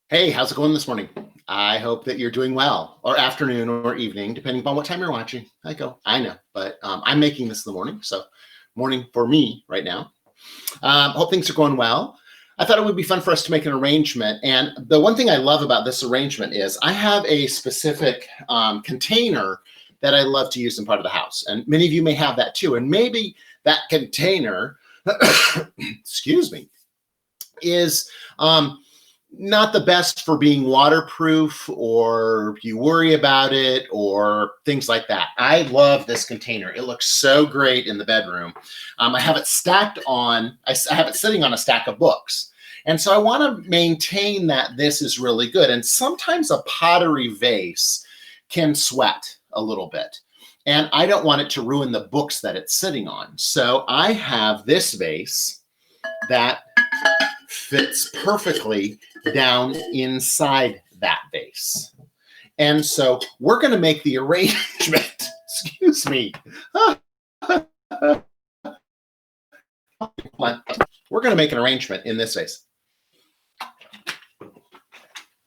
Hey, how's it going this morning? I hope that you're doing well, or afternoon or evening, depending upon what time you're watching. I know, but I'm making this in the morning, so morning for me right now. Hope things are going well. I thought it would be fun for us to make an arrangement, and the one thing I love about this arrangement is I have a specific container that I love to use in part of the house, and many of you may have that too, and maybe that container, excuse me, is not the best for being waterproof, or you worry about it or things like that. I love this container. It looks so great in the bedroom. I have it stacked on, I have it sitting on a stack of books. And so I want to maintain that this is really good. And sometimes a pottery vase can sweat a little bit. And I don't want it to ruin the books that it's sitting on. So I have this vase that fits perfectly down inside that vase. And so we're going to make the arrangement. Excuse me. We're going to make an arrangement in this vase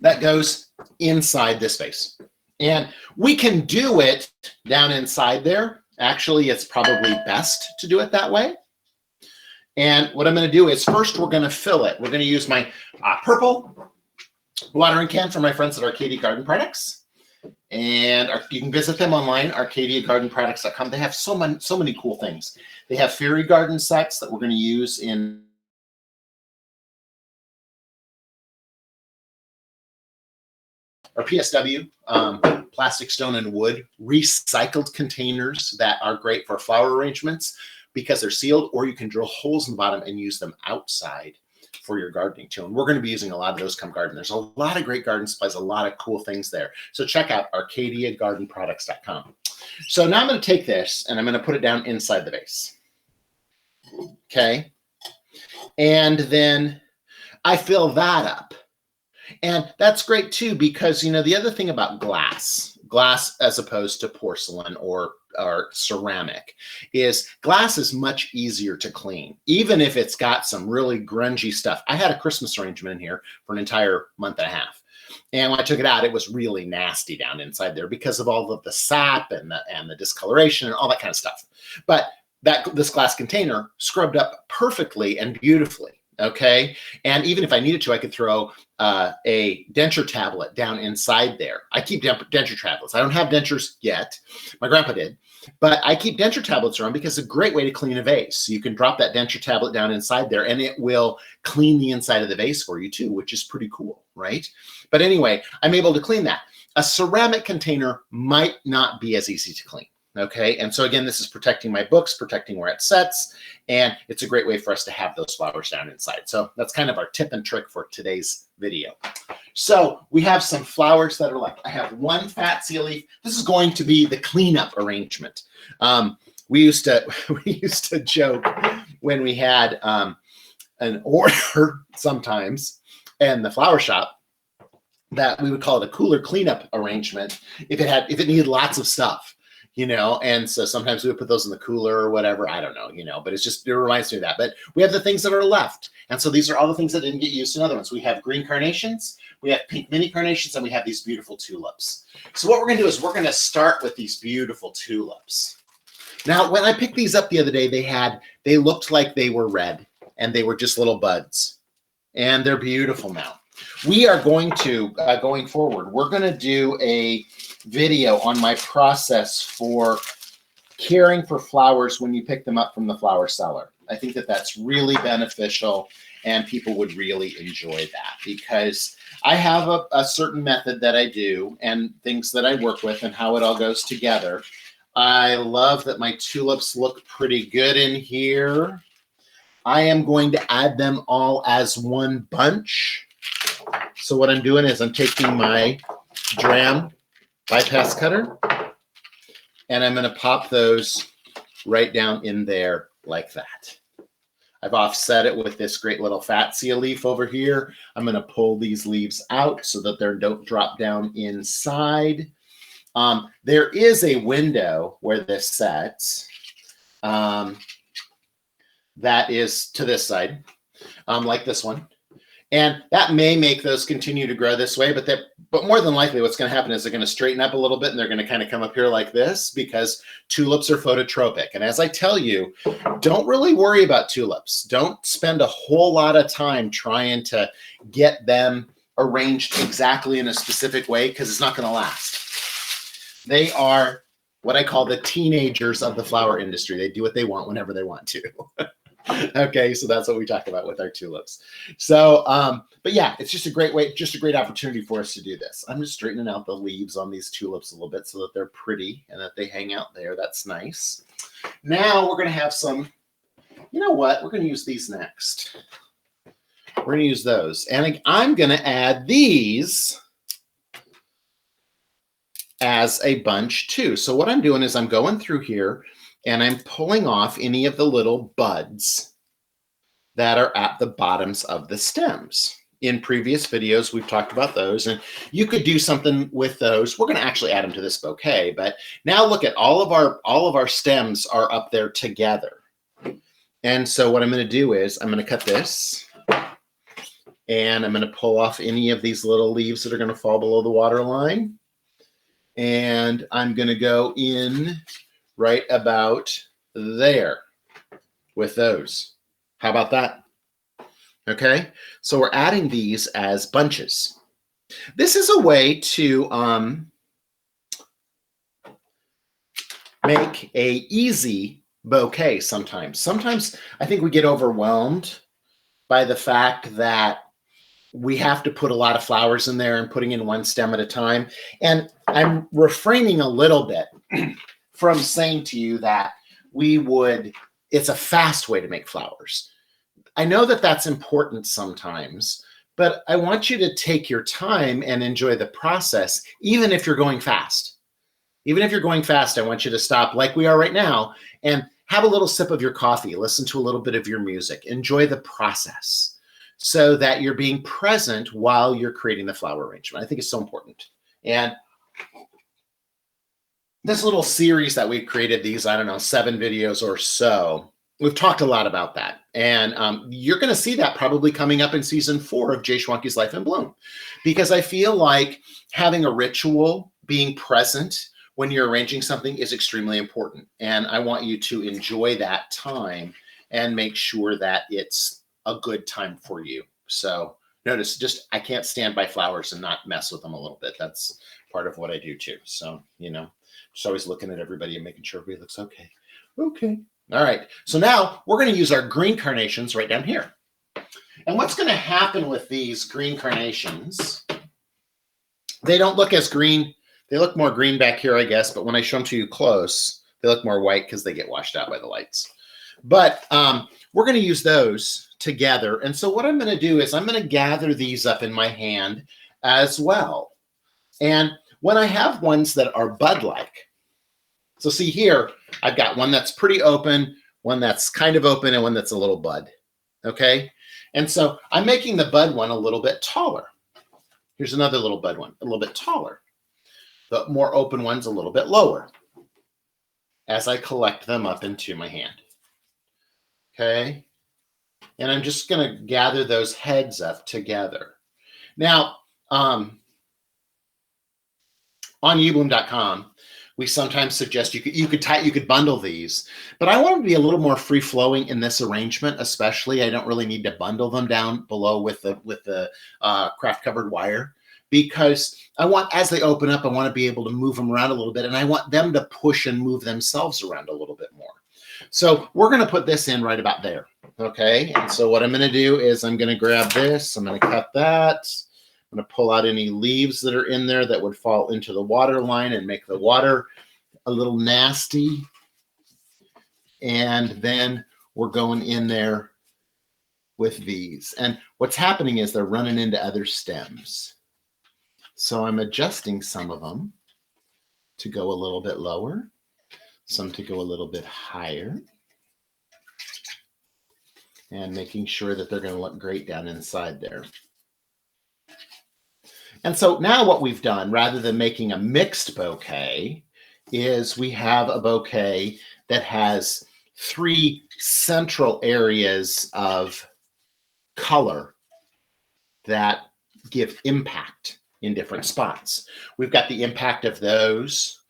that goes inside this vase. And we can do it down inside there. Actually, it's probably best to do it that way. And what I'm going to do is first we're going to fill it. We're going to use my purple watering can from my friends at Arcadia Garden Products. And you can visit them online, arcadiagardenproducts.com. They have so many cool things. They have fairy garden sets that we're going to use in our PSW, plastic, stone, and wood, recycled containers that are great for flower arrangements because they're sealed, or you can drill holes in the bottom and use them outside for your gardening too. And we're going to be using a lot of those come garden. There's a lot of great garden supplies, a lot of cool things there. So check out arcadiagardenproducts.com. So now I'm going to take this and I'm going to put it down inside the vase. Okay. And then I fill that up. And that's great too, because, you know, the other thing about glass as opposed to porcelain or ceramic is glass is much easier to clean, even if it's got some really grungy stuff. I had a Christmas arrangement in here for an entire month and a half. And when I took it out, it was really nasty down inside there because of all of the sap and the discoloration and all that kind of stuff. But this glass container scrubbed up perfectly and beautifully. Okay. And even if I needed to, I could throw a denture tablet down inside there. I keep denture tablets. I don't have dentures yet. My grandpa did. But I keep denture tablets around because it's a great way to clean a vase. So you can drop that denture tablet down inside there and it will clean the inside of the vase for you too, which is pretty cool, right? But anyway, I'm able to clean that. A ceramic container might not be as easy to clean. Okay, and so again, this is protecting my books, protecting where it sets, and it's a great way for us to have those flowers down inside. So that's kind of our tip and trick for today's video. So we have some flowers that are left. I have one fat sea leaf. This is going to be the cleanup arrangement. We used to joke when we had an order sometimes in the flower shop that we would call it a cooler cleanup arrangement if it needed lots of stuff. You know, and so sometimes we would put those in the cooler or whatever. I don't know, you know, but it reminds me of that. But we have the things that are left. And so these are all the things that didn't get used in other ones. We have green carnations, we have pink mini carnations, and we have these beautiful tulips. So what we're going to do is we're going to start with these beautiful tulips. Now, when I picked these up the other day, they looked like they were red and they were just little buds. And they're beautiful now. We are going to, going forward, we're going to do a video on my process for caring for flowers when you pick them up from the flower cellar. I think that that's really beneficial and people would really enjoy that because I have a certain method that I do and things that I work with and how it all goes together. I love that my tulips look pretty good in here. I am going to add them all as one bunch. So what I'm doing is I'm taking my Dram bypass cutter and I'm going to pop those right down in there like that. I've offset it with this great little fatsia leaf over here. I'm going to pull these leaves out so that they don't drop down inside. There is a window where this sets that is to this side, like this one. And that may make those continue to grow this way, but more than likely what's going to happen is they're going to straighten up a little bit and they're going to kind of come up here like this because tulips are phototropic. And as I tell you, don't really worry about tulips. Don't spend a whole lot of time trying to get them arranged exactly in a specific way because it's not going to last. They are what I call the teenagers of the flower industry. They do what they want whenever they want to. Okay, so that's what we talk about with our tulips. So, but yeah, it's just a great way, just a great opportunity for us to do this. I'm just straightening out the leaves on these tulips a little bit so that they're pretty and that they hang out there. That's nice. Now we're going to have some, you know what? We're going to use these next. We're going to use those. And I'm going to add these as a bunch too. So what I'm doing is I'm going through here and I'm pulling off any of the little buds that are at the bottoms of the stems. In previous videos, we've talked about those, and you could do something with those. We're going to actually add them to this bouquet, but now look at all of our stems are up there together. And so what I'm going to do is I'm going to cut this, and I'm going to pull off any of these little leaves that are going to fall below the water line, and I'm going to go in right about there with those. How about that? Okay, so we're adding these as bunches. This is a way to make a easy bouquet sometimes. Sometimes I think we get overwhelmed by the fact that we have to put a lot of flowers in there and putting in one stem at a time. And I'm refraining a little bit from saying to you that it's a fast way to make flowers. I know that that's important sometimes, but I want you to take your time and enjoy the process, even if you're going fast. Even if you're going fast, I want you to stop like we are right now and have a little sip of your coffee, listen to a little bit of your music, enjoy the process so that you're being present while you're creating the flower arrangement. I think it's so important. And this little series that we've created, these, 7 videos or so, we've talked a lot about that. And you're going to see that probably coming up in season 4 of Jay Schwanke's Life in Bloom, because I feel like having a ritual, being present when you're arranging something is extremely important. And I want you to enjoy that time and make sure that it's a good time for you. So notice, I can't stand by flowers and not mess with them a little bit. That's part of what I do too. So, just always looking at everybody and making sure everybody looks okay. Okay. All right. So now we're going to use our green carnations right down here. And what's going to happen with these green carnations, they don't look as green. They look more green back here, I guess. But when I show them to you close, they look more white because they get washed out by the lights. But we're going to use those together. And so what I'm going to do is I'm going to gather these up in my hand as well. And when I have ones that are bud-like, so see here, I've got one that's pretty open, one that's kind of open, and one that's a little bud, okay? And so I'm making the bud one a little bit taller. Here's another little bud one, a little bit taller. The more open one's a little bit lower as I collect them up into my hand, okay? And I'm just gonna gather those heads up together. Now, on ubloom.com, we sometimes suggest you could bundle these, but I want to be a little more free flowing in this arrangement. Especially, I don't really need to bundle them down below with the craft covered wire, because I want, as they open up, I want to be able to move them around a little bit, and I want them to push and move themselves around a little bit more. So we're going to put this in right about there, okay? And so what I'm going to do is I'm going to grab this, I'm going to cut that. I'm going to pull out any leaves that are in there that would fall into the water line and make the water a little nasty. And then we're going in there with these. And what's happening is they're running into other stems. So I'm adjusting some of them to go a little bit lower, some to go a little bit higher, and making sure that they're going to look great down inside there. And so now what we've done, rather than making a mixed bouquet, is we have a bouquet that has 3 central areas of color that give impact in different spots. We've got the impact of those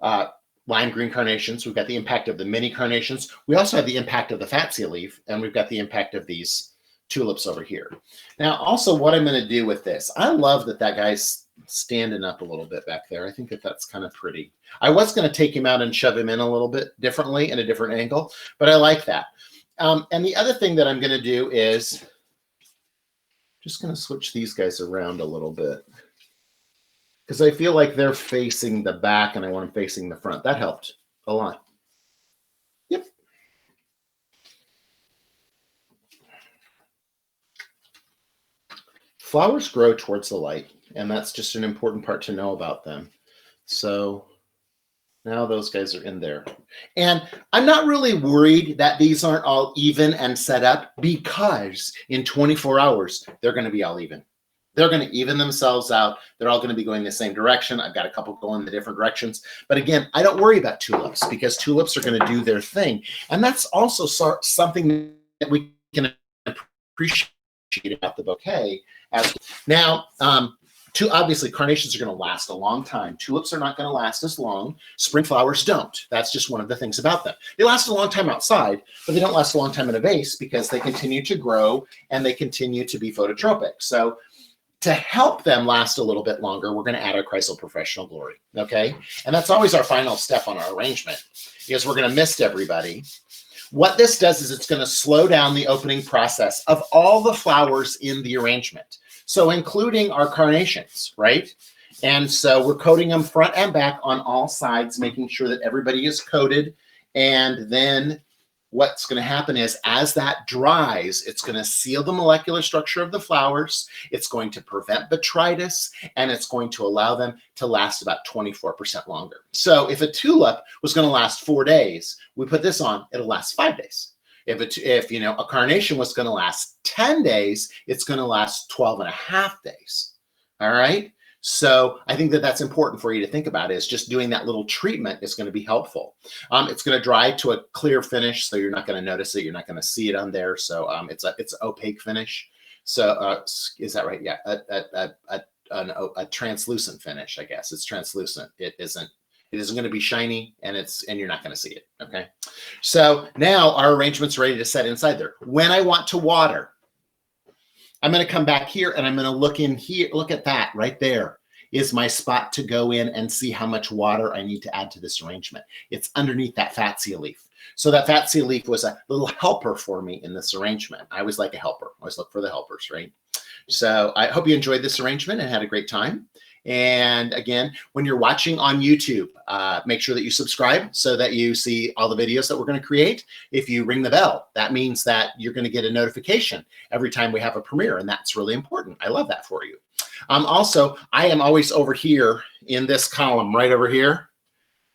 lime green carnations. We've got the impact of the mini carnations. We also have the impact of the fat seal leaf, and we've got the impact of these tulips over here. Now, also what I'm going to do with this, I love that guy's standing up a little bit back there. I think that's kind of pretty. I was going to take him out and shove him in a little bit differently in a different angle, but I like that. And the other thing that I'm going to do is just going to switch these guys around a little bit, because I feel like they're facing the back and I want them facing the front. That helped a lot. Yep. Flowers grow towards the light, and that's just an important part to know about them. So now those guys are in there. And I'm not really worried that these aren't all even and set up, because in 24 hours, they're going to be all even. They're going to even themselves out. They're all going to be going the same direction. I've got a couple going the different directions. But again, I don't worry about tulips, because tulips are going to do their thing. And that's also something that we can appreciate about the bouquet. Now, obviously, carnations are going to last a long time. Tulips are not going to last as long. Spring flowers don't. That's just one of the things about them. They last a long time outside, but they don't last a long time in a vase, because they continue to grow and they continue to be phototropic. So to help them last a little bit longer, we're going to add our Chrysal Professional Glory, okay? And that's always our final step on our arrangement, because we're going to mist everybody. What this does is it's going to slow down the opening process of all the flowers in the arrangement, so including our carnations, right? And so we're coating them front and back on all sides, making sure that everybody is coated. And then what's going to happen is, as that dries, it's going to seal the molecular structure of the flowers. It's going to prevent botrytis, and it's going to allow them to last about 24% longer. So if a tulip was going to last 4 days, we put this on, it'll last 5 days. If a carnation was going to last 10 days, it's going to last 12 and a half days. All right. So I think that's important for you to think about, is just doing that little treatment is going to be helpful. It's going to dry to a clear finish, so you're not going to notice it. You're not going to see it on there. So it's an opaque finish. So is that right? Yeah, a translucent finish, I guess. It's translucent. It isn't going to be shiny, and you're not going to see it. Okay. So now our arrangement's ready to set inside there. When I want to water, I'm going to come back here and I'm going to look in here. Look at that right there is my spot to go in and see how much water I need to add to this arrangement. It's underneath that fat seal leaf. So that fat seal leaf was a little helper for me in this arrangement. I always like a helper. I always look for the helpers, right? So I hope you enjoyed this arrangement and had a great time. And again, when you're watching on YouTube, make sure that you subscribe so that you see all the videos that we're going to create. If you ring the bell, that means that you're going to get a notification every time we have a premiere, and that's really important. I love that for you. Also, I am always over here in this column right over here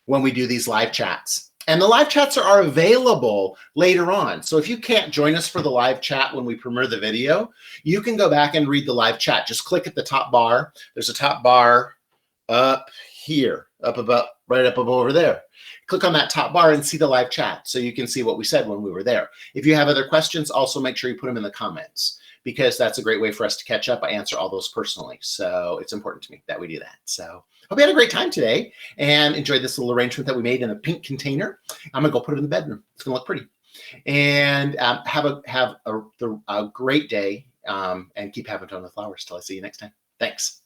when we do these live chats. And the live chats are available later on. So if you can't join us for the live chat when we premiere the video, you can go back and read the live chat. Just click at the top bar. There's a top bar up here, right up over there. Click on that top bar and see the live chat so you can see what we said when we were there. If you have other questions, also make sure you put them in the comments, because that's a great way for us to catch up. I answer all those personally. So it's important to me that we do that. So hope you had a great time today and enjoyed this little arrangement that we made in a pink container. I'm going to go put it in the bedroom. It's going to look pretty. And have a great day, and keep having fun with flowers till I see you next time. Thanks.